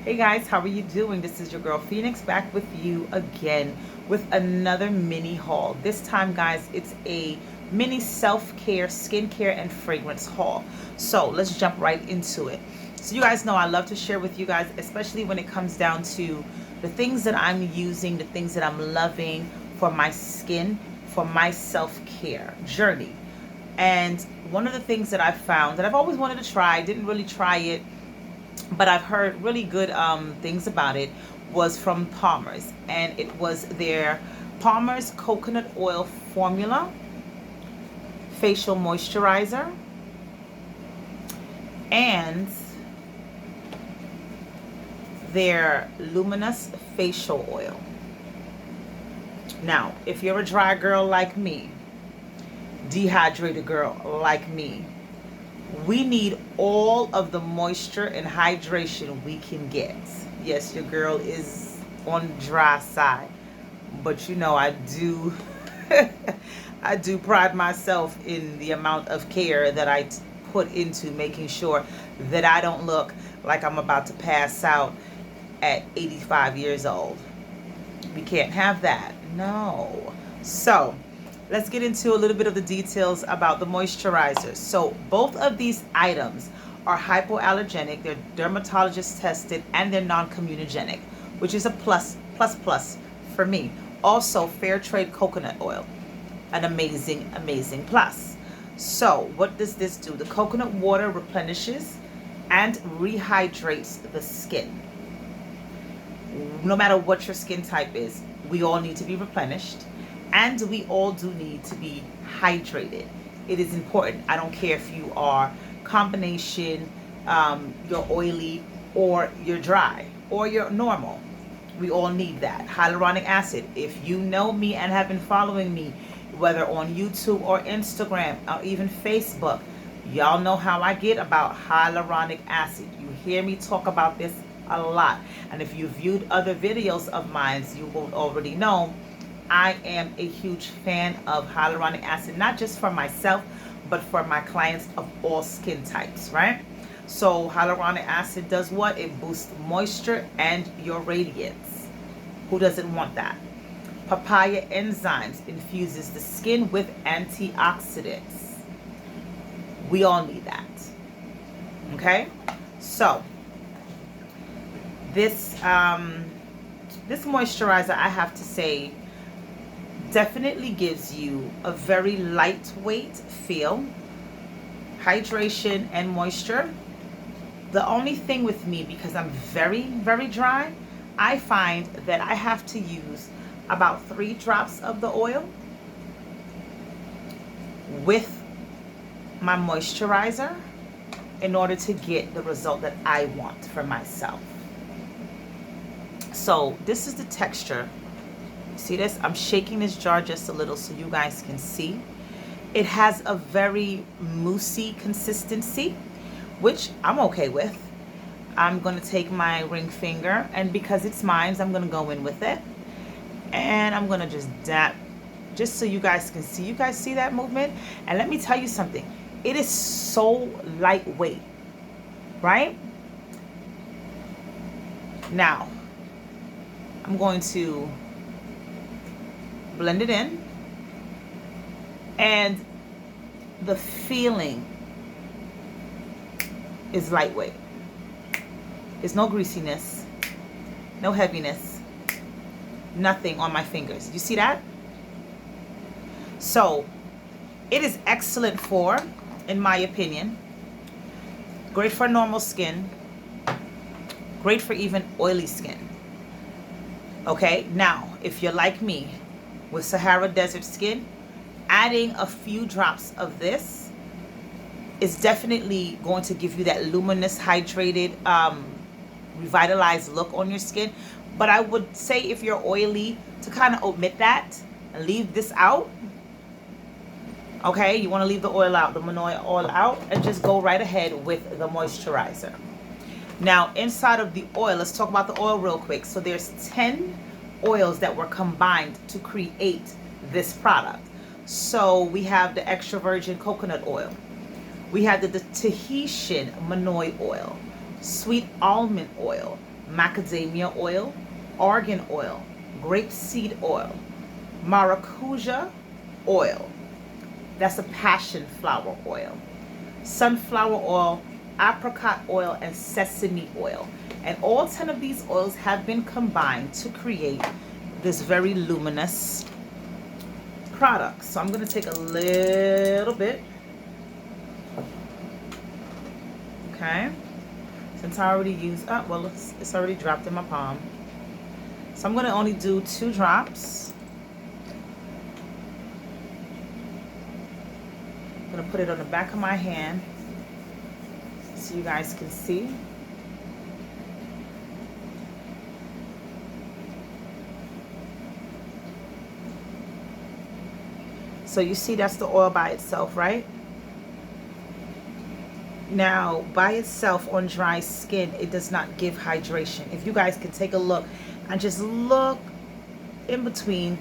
Hey guys, how are you doing? This is your girl Phoenix back with you again with another mini haul. This time, guys, it's a mini self-care, skincare, and fragrance haul. So let's jump right into it. So you guys know I love to share with you guys, especially when it comes down to the things that I'm using, the things that I'm loving for my skin, for my self-care journey. And one of the things that I've found that I've always wanted to try, didn't really try it, but I've heard really good things about it, was from Palmer's, and it was their Palmer's coconut oil formula facial moisturizer and their luminous facial oil. Now, if you're a dry girl like me, dehydrated girl like me, we need all of the moisture and hydration we can get. Yes, your girl is on the dry side, but you know I do I do pride myself in the amount of care that I put into making sure that I don't look like I'm about to pass out at 85 years old. We can't have that. No. So, let's get into a little bit of the details about the moisturizers. So both of these items are hypoallergenic, they're dermatologist tested, and they're non-comedogenic, which is a plus for me. Also, fair trade coconut oil, an amazing plus. So what does this do? The coconut water replenishes and rehydrates the skin. No matter what your skin type is, we all need to be replenished, and we all do need to be hydrated. It is important. I don't care if you are combination, you're oily, or you're dry, or you're normal. We all need that. Hyaluronic acid. If you know me and have been following me, whether on YouTube or Instagram or even Facebook, y'all know how I get about hyaluronic acid. You hear me talk about this a lot. And if you viewed other videos of mine, you will already know I am a huge fan of hyaluronic acid, not just for myself, but for my clients of all skin types, right? So hyaluronic acid does what? It boosts moisture and your radiance. Who doesn't want that? Papaya enzymes infuses the skin with antioxidants. We all need that. Okay? So this this moisturizer, I have to say, definitely gives you a very lightweight feel, hydration and moisture. The only thing with me, because I'm very dry, I find that I have to use about 3 drops of the oil with my moisturizer in order to get the result that I want for myself. So this is the texture. See this? I'm shaking this jar just a little so you guys can see. It has a very moussey consistency, which I'm okay with. I'm going to take my ring finger, and because it's mine, I'm going to go in with it. And I'm going to just dab, just so you guys can see. You guys see that movement? And let me tell you something. It is so lightweight, right? Now, I'm going to blend it in, and the feeling is lightweight. There's no greasiness, no heaviness, nothing on my fingers. You see that? So it is excellent for, in my opinion, great for normal skin, great for even oily skin. Okay, now if you're like me with Sahara Desert skin, adding a few drops of this is definitely going to give you that luminous, hydrated, revitalized look on your skin. But I would say if you're oily, to kind of omit that and leave this out. Okay, you want to leave the oil out, the Monoi oil out, and just go right ahead with the moisturizer. Now, inside of the oil, let's talk about the oil real quick. So there's 10 oils that were combined to create this product. So we have the extra virgin coconut oil. We have the Tahitian Monoi oil, sweet almond oil, macadamia oil, argan oil, grapeseed oil, maracuja oil. That's a passion flower oil. Sunflower oil, apricot oil, and sesame oil. And all 10 of these oils have been combined to create this very luminous product. So I'm going to take a little bit. Okay. Since I already used, well, it's already dropped in my palm. So I'm going to only do 2 drops. I'm going to put it on the back of my hand so you guys can see. So you see that's the oil by itself, right? Now, by itself on dry skin, it does not give hydration. If you guys can take a look and just look in between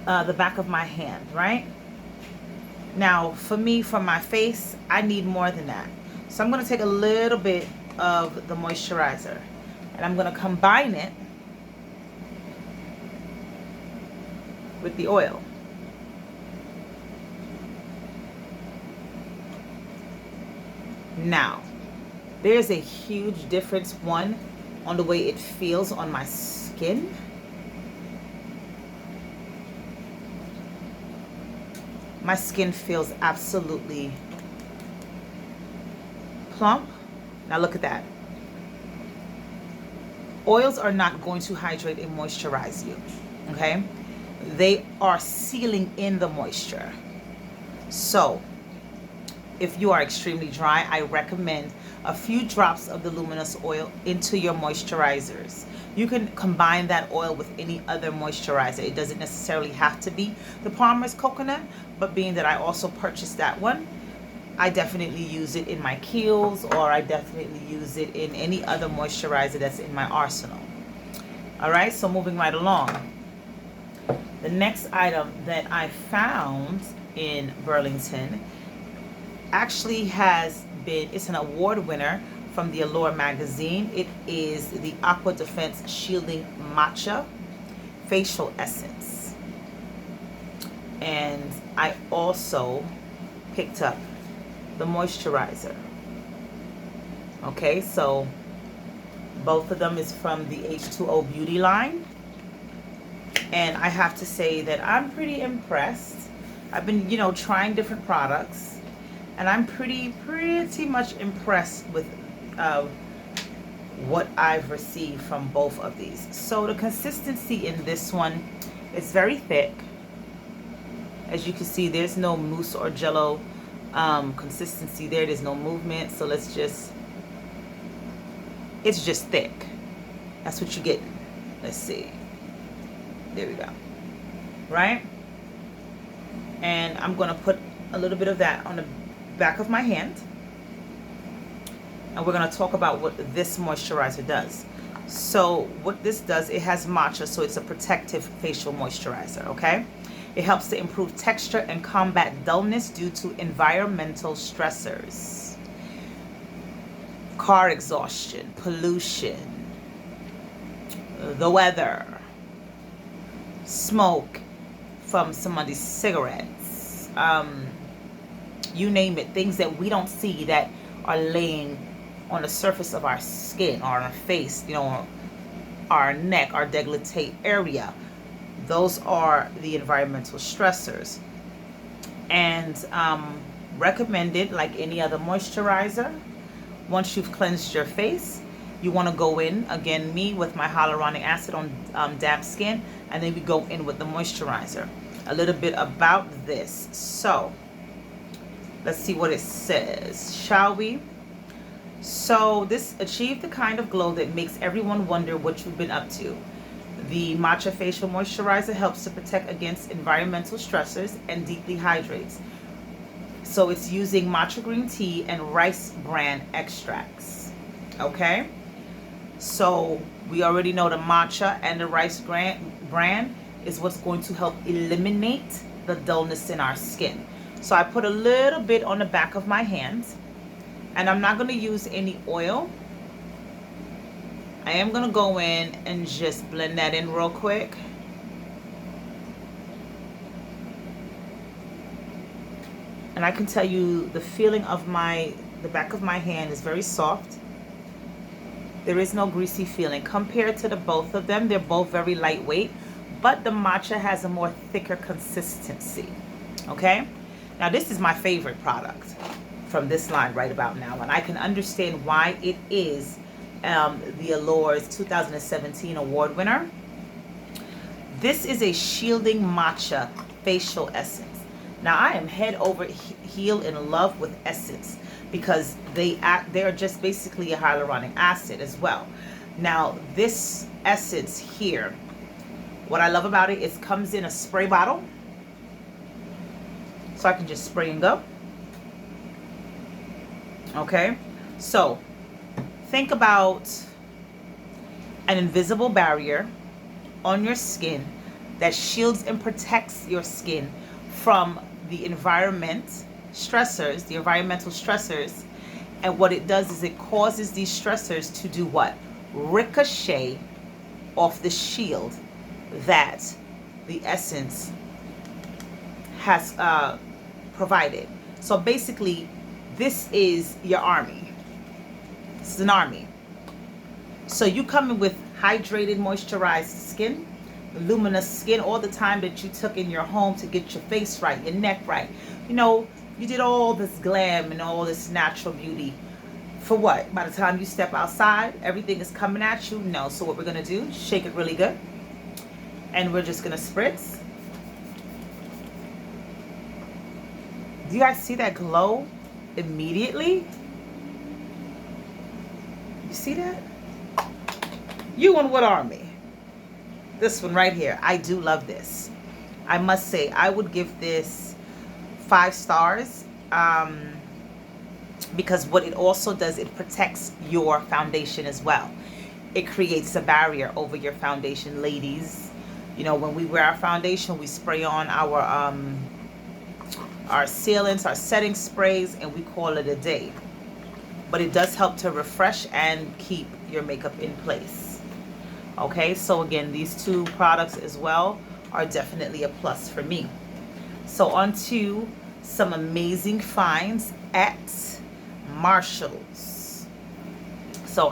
the back of my hand, right? Now, for me, for my face, I need more than that. So I'm going to take a little bit of the moisturizer and I'm going to combine it with the oil. Now, there's a huge difference, one, on the way it feels on my skin. My skin feels absolutely plump. Now look at that. Oils are not going to hydrate and moisturize you, okay? They are sealing in the moisture. So, if you are extremely dry, I recommend a few drops of the luminous oil into your moisturizers. You can combine that oil with any other moisturizer. It doesn't necessarily have to be the Palmer's coconut, but being that I also purchased that one, I definitely use it in my Kiehl's, or I definitely use it in any other moisturizer that's in my arsenal. All right, so moving right along. The next item that I found in Burlington actually it's an award winner from the Allure magazine. It is the Aqua Defense Shielding Matcha Facial Essence. And I also picked up the moisturizer. Okay, so both of them is from the H2O Beauty line. And I have to say that I'm pretty impressed. I've been, trying different products. And I'm pretty much impressed with what I've received from both of these. So the consistency in this one is very thick. As you can see, there's no mousse or jello consistency there. There's no movement. So it's just thick. That's what you get. Let's see. There we go. Right? And I'm going to put a little bit of that on the back of my hand, and we're going to talk about what this moisturizer does. So what this does, it has matcha, so it's a protective facial moisturizer. Okay, it helps to improve texture and combat dullness due to environmental stressors, car exhaustion, pollution, the weather, smoke from somebody's cigarettes, you name it, things that we don't see that are laying on the surface of our skin or on our face, our neck, our décolleté area. Those are the environmental stressors. And recommended, like any other moisturizer, once you've cleansed your face, you want to go in, again, me with my hyaluronic acid on damp skin, and then we go in with the moisturizer. A little bit about this. So let's see what it says, shall we? So this achieved the kind of glow that makes everyone wonder what you've been up to. The Matcha Facial Moisturizer helps to protect against environmental stressors and deeply hydrates. So it's using matcha green tea and rice bran extracts. Okay? So we already know the matcha and the rice bran is what's going to help eliminate the dullness in our skin. So I put a little bit on the back of my hands, and I'm not going to use any oil. I am going to go in and just blend that in real quick. And I can tell you the feeling of the back of my hand is very soft. There is no greasy feeling. Compared to the both of them, they're both very lightweight, but the matcha has a more thicker consistency. Okay? Now this is my favorite product from this line right about now, and I can understand why it is the Allure's 2017 award winner. This is a shielding matcha facial essence. Now I am head over heel in love with essence because they're just basically a hyaluronic acid as well. Now this essence here, what I love about it is comes in a spray bottle, so I can just spray and go. Okay, so think about an invisible barrier on your skin that shields and protects your skin from the environmental stressors. And what it does is it causes these stressors to do what? Ricochet off the shield that the essence has provided. So basically, this is your army. This is an army. So you come in with hydrated, moisturized skin, luminous skin, all the time that you took in your home to get your face right, your neck right. You know, you did all this glam and all this natural beauty. For what? By the time you step outside, everything is coming at you? No. So what we're going to do, shake it really good. And we're just going to spritz. Do you guys see that glow immediately? You see that? You and what army? This one right here. I do love this. I must say, I would give this 5 stars because what it also does, it protects your foundation as well. It creates a barrier over your foundation, ladies. You know, when we wear our foundation, we spray on our sealants, our setting sprays, and we call it a day. But it does help to refresh and keep your makeup in place. Okay, so again, these 2 products as well are definitely a plus for me. So on to some amazing finds at Marshall's. So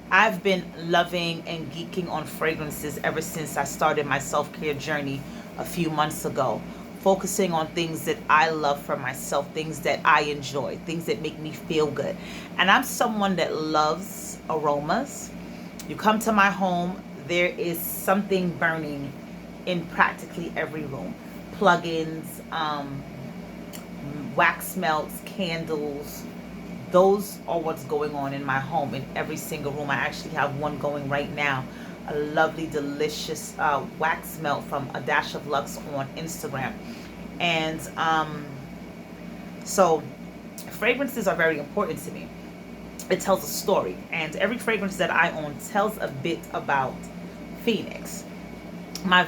I've been loving and geeking on fragrances ever since I started my self-care journey a few months ago, focusing on things that I love for myself, things that I enjoy, things that make me feel good. And I'm someone that loves aromas. You come to my home, there is something burning in practically every room. Plugins, wax melts, candles. Those are what's going on in my home in every single room. I actually have one going right now. A lovely, delicious wax melt from A Dash of Luxe on Instagram. And so fragrances are very important to me. It tells a story, and every fragrance that I own tells a bit about Phoenix. My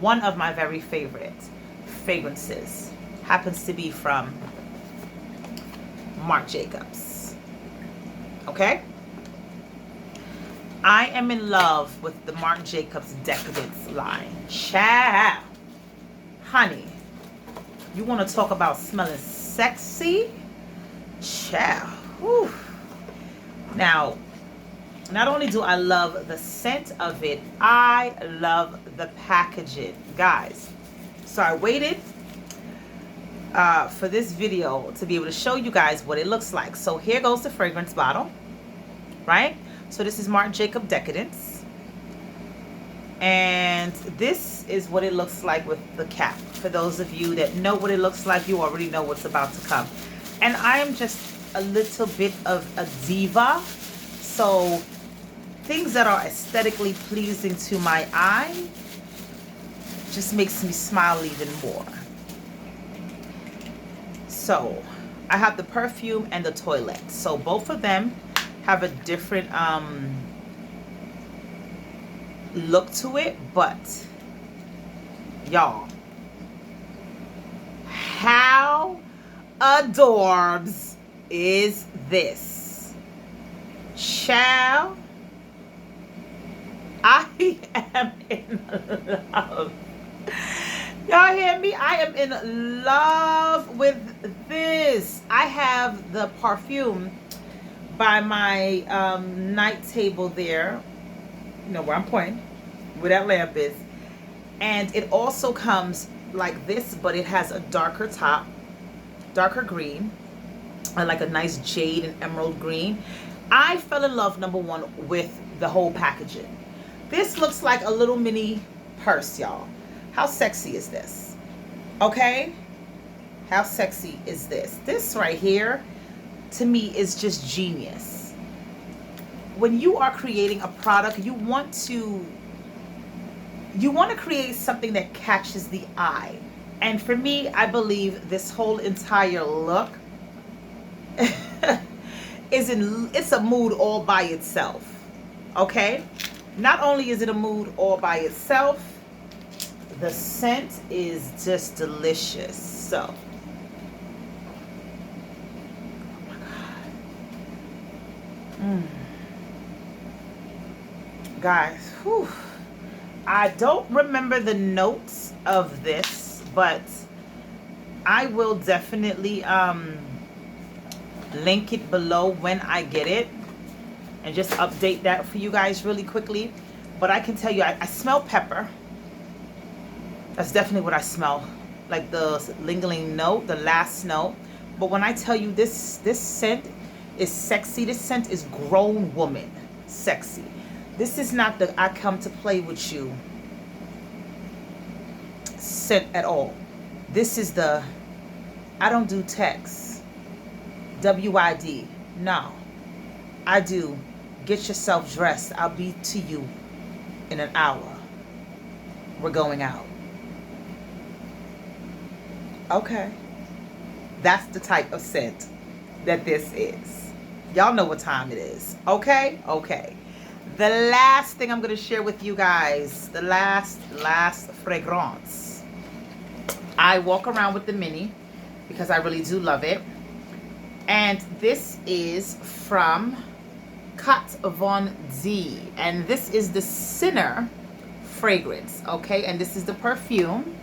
one of my very favorite fragrances happens to be from Marc Jacobs. Okay? I am in love with the Marc Jacobs Decadence line. Child. Honey, you want to talk about smelling sexy? Child. Whew. Now, not only do I love the scent of it, I love the packaging. Guys, so I waited for this video to be able to show you guys what it looks like. So here goes the fragrance bottle, right? So this is Marc Jacobs Decadence. And this is what it looks like with the cap. For those of you that know what it looks like, you already know what's about to come. And I am just a little bit of a diva. So things that are aesthetically pleasing to my eye just makes me smile even more. So I have the perfume and the toilette. So both of them have a different look to it, but y'all, how adorbs is this? Child, I am in love. Y'all hear me? I am in love with this. I have the perfume by my night table there. You know where I'm pointing, where that lamp is. And it also comes like this, but it has a darker top, darker green, and like a nice jade and emerald green. I fell in love, number one, with the whole packaging. This looks like a little mini purse, y'all. How sexy is this? Okay? How sexy is this? This right here, to me, is just genius. When you are creating a product, you want to create something that catches the eye. And for me, I believe this whole entire look it's a mood all by itself. Okay? Not only is it a mood all by itself, the scent is just delicious. So, oh my God. Guys, whew. I don't remember the notes of this, but I will definitely link it below when I get it and just update that for you guys really quickly. But I can tell you, I smell pepper. That's definitely what I smell, like the lingering note, the last note. But when I tell you this scent is sexy, this scent is grown woman sexy. This is not the I come to play with you scent at all. This is the I don't do text, WID. No, I do get yourself dressed. I'll be to you in an hour. We're going out. Okay. That's the type of scent that this is. Y'all know what time it is. Okay? Okay. The last thing I'm going to share with you guys, the last fragrance. I walk around with the mini because I really do love it. And this is from Kat Von D. And this is the Sinner fragrance. Okay? And this is the perfume.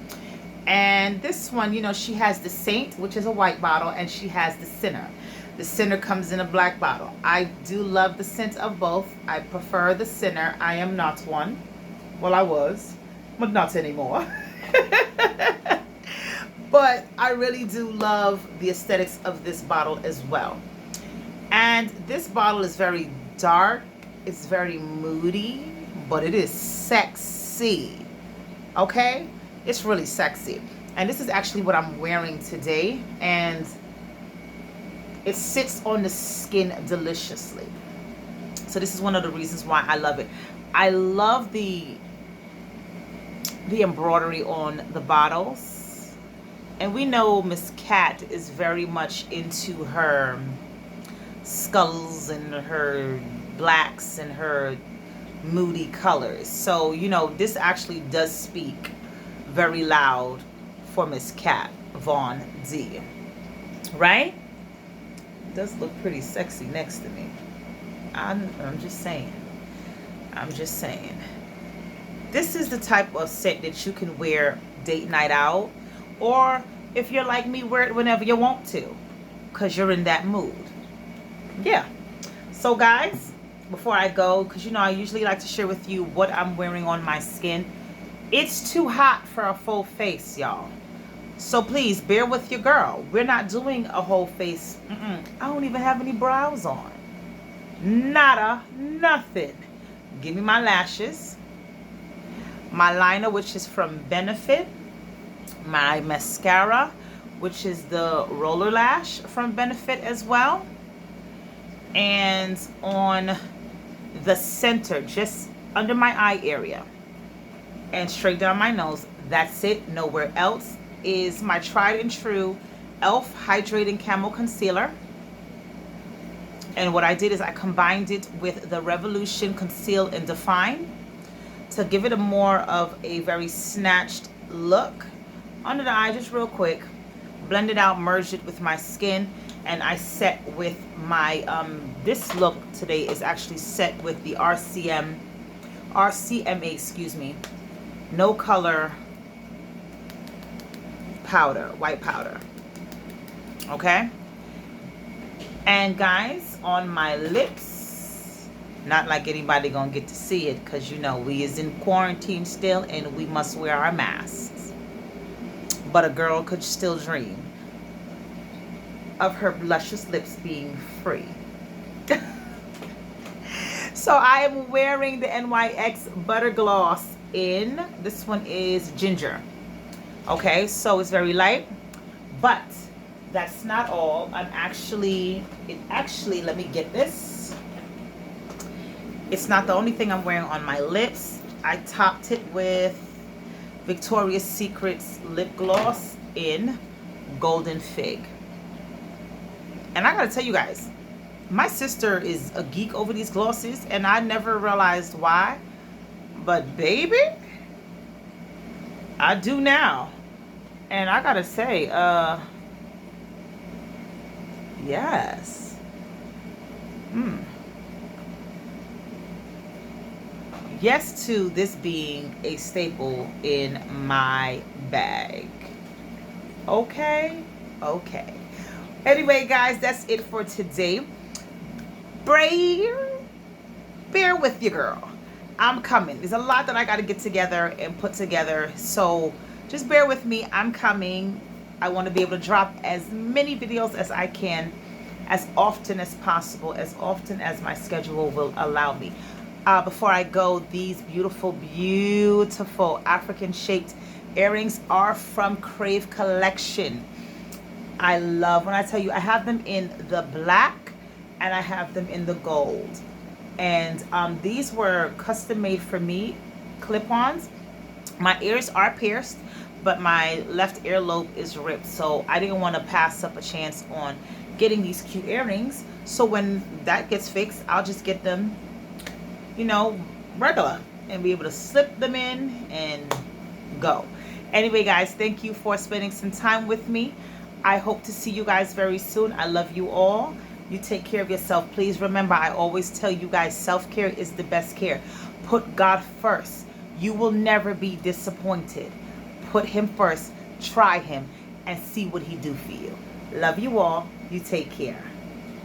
And this one, you know, she has the Saint, which is a white bottle, and she has the Sinner. The Sinner comes in a black bottle. I do love the scent of both. I prefer the Sinner. I am not one. Well, I was, but not anymore. But I really do love the aesthetics of this bottle as well. And this bottle is very dark. It's very moody, but it is sexy. Okay? It's really sexy. And this is actually what I'm wearing today. And it sits on the skin deliciously. So this is one of the reasons why I love it. I love the embroidery on the bottles. And we know Miss Cat is very much into her skulls and her blacks and her moody colors. So, you know, this actually does speak very loud for Miss Kat Von D. Right? It does look pretty sexy next to me. I'm just saying. I'm just saying. This is the type of scent that you can wear date night out, or if you're like me, wear it whenever you want to, because you're in that mood. Yeah. So guys, before I go, because you know I usually like to share with you what I'm wearing on my skin. It's too hot for a full face, y'all. So please bear with your girl. We're not doing a whole face. I don't even have any brows on. Nada, nothing. Give me my lashes, my liner, which is from Benefit, my mascara, which is the Roller Lash from Benefit as well, and on the center, just under my eye area and straight down my nose. That's it. Nowhere else. Is my tried and true e.l.f. Hydrating Camo Concealer. And what I did is I combined it with the Revolution Conceal and Define to give it a more of a very snatched look under the eye, just real quick. Blend it out, merge it with my skin, And I set with my this look today is actually set with the RCMA, excuse me, no color powder, white powder. Okay. And guys, on my lips, not like anybody gonna get to see it, because you know we is in quarantine still and we must wear our masks, but a girl could still dream of her luscious lips being free. So I am wearing the NYX Butter Gloss in, this one is Ginger. Okay, so it's very light, but that's not all. Let me get this. It's not the only thing I'm wearing on my lips. I topped it with Victoria's Secret's lip gloss in Golden Fig. And I gotta tell you guys, my sister is a geek over these glosses, and I never realized why. But baby, I do now. And I gotta say, yes. Yes to this being a staple in my bag. Okay? Okay. Anyway, guys, that's it for today. Bear with you, girl. I'm coming. There's a lot that I got to get together and put together. So just bear with me. I'm coming. I want to be able to drop as many videos as I can, as often as possible, as often as my schedule will allow me. Before I go, these beautiful, beautiful African shaped earrings are from Crave Collection. I love, when I tell you, I have them in the black and I have them in the gold. And these were custom made for me, clip-ons. My ears are pierced, but my left earlobe is ripped. So I didn't want to pass up a chance on getting these cute earrings. So when that gets fixed, I'll just get them, you know, regular, and be able to slip them in and go. Anyway, guys, thank you for spending some time with me. I hope to see you guys very soon. I love you all. You take care of yourself. Please remember, I always tell you guys, self-care is the best care. Put God first. You will never be disappointed. Put him first. Try him and see what he do for you. Love you all. You take care.